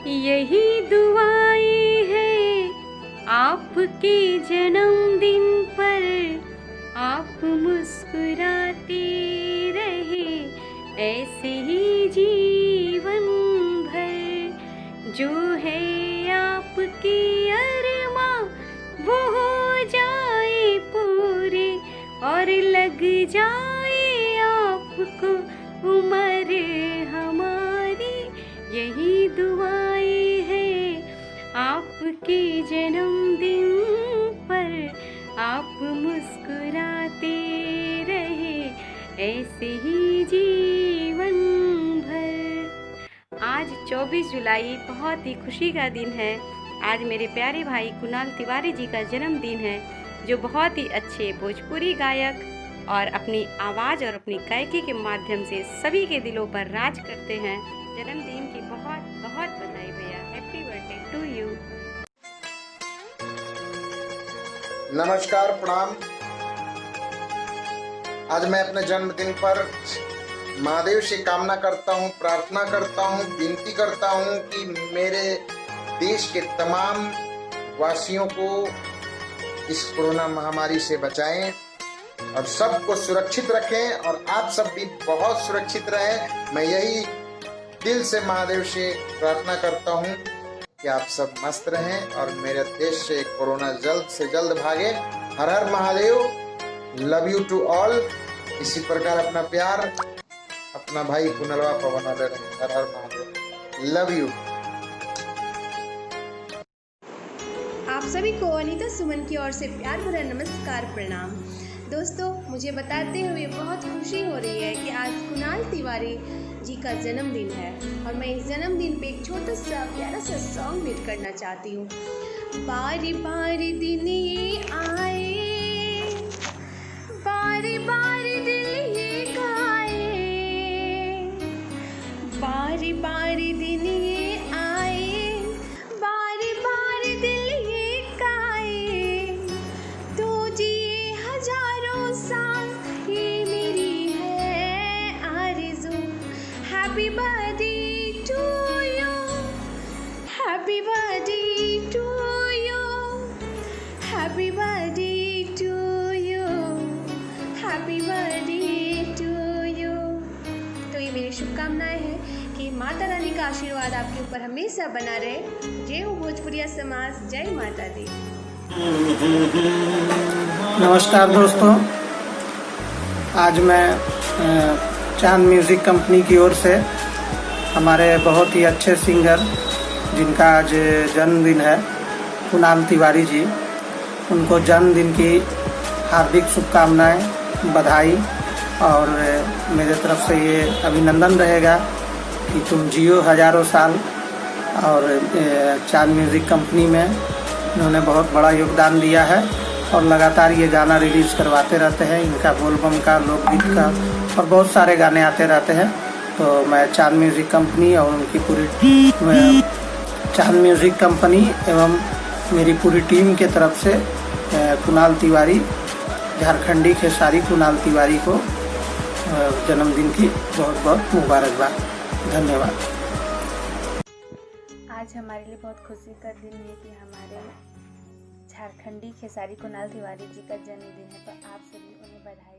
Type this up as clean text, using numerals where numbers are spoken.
यही दुआएं हैं आपके जन्मदिन पर, आप मुस्कुराते रहे ऐसे ही जीवन भर। जो है आपके अरमां वो हो जाए पूरे, और लग जाए आपको उम्र हमारी। यही दुआएं हैं आपके जन्मदिन पर, आप मुस्कुराते रहे ऐसे ही जीवन भर। आज 24 जुलाई बहुत ही खुशी का दिन है। आज मेरे प्यारे भाई कुणाल तिवारी जी का जन्मदिन है, जो बहुत ही अच्छे भोजपुरी गायक और अपनी आवाज़ और अपनी गायकी के माध्यम से सभी के दिलों पर राज करते हैं। जन्मदिन की बहुत बहुत बधाई भैया। Happy birthday to you. नमस्कार, प्रणाम। आज मैं अपने जन्मदिन पर महादेव से कामना करता हूँ, प्रार्थना करता हूँ, विनती करता हूँ कि मेरे देश के तमाम वासियों को इस कोरोना महामारी से बचाएं और सबको सुरक्षित रखें, और आप सब भी बहुत सुरक्षित रहें। मैं यही दिल से महादेव से प्रार्थना करता हूँ कि आप सब मस्त रहें और मेरे देश से कोरोना जल्द से जल्द भागे। हर हर Mahadev. Love you to all. इसी प्रकार अपना प्यार अपना भाई कुनलवा पवन वाले रहे। हर हर महादेव। Love you. आप सभी को अनीता सुमन की ओर से प्यार भरा नमस्कार, प्रणाम। दोस्तों, मुझे बताते हुए बहुत खुशी हो रही है कि आज कुणाल तिवारी जी का जन्मदिन है, और मैं इस जन्मदिन पे एक छोटा सा प्यारा सा सॉन्ग मेट करना चाहती हूँ। बारी बारी दिन ये आए, बारी बारी दिल ये गाए, बारी बारी दिन ये आए, बारी बारी दिल ये गाए। तो जिए हजारों साल ये मेरी है आरज़ू। Happy birthday to you, happy birthday to you, happy birthday to you, happy birthday to you. तो ये मेरी शुभकामनाएं हैं कि माता रानी का आशीर्वाद आपके ऊपर हमेशा बना रहे। जय हो भोजपुरिया समाज, जय माता दी। नमस्कार दोस्तों, आज मैं चांद म्यूज़िक कंपनी की ओर से हमारे बहुत ही अच्छे सिंगर जिनका आज जन्मदिन है, कुणाल तिवारी जी, उनको जन्मदिन की हार्दिक शुभकामनाएं, बधाई, और मेरे तरफ से ये अभिनंदन रहेगा कि तुम जियो हजारों साल। और चांद म्यूज़िक कंपनी में इन्होंने बहुत बड़ा योगदान दिया है और लगातार ये गाना रिलीज़ करवाते रहते हैं। इनका बोलबम का, लोकगीत का और बहुत सारे गाने आते रहते हैं। तो मैं चांद म्यूज़िक कंपनी और उनकी पूरी चांद म्यूज़िक कंपनी एवं मेरी पूरी टीम के तरफ से कुणाल तिवारी, झारखंडी खेसारी कुणाल तिवारी को जन्मदिन की बहुत बहुत मुबारकबाद। धन्यवाद। आज हमारे लिए बहुत खुशी का दिन है कि हमारे झारखंडी खेसारी कुणाल तिवारी जी का जन्मदिन है, तो आप सभी उन्हें बधाई।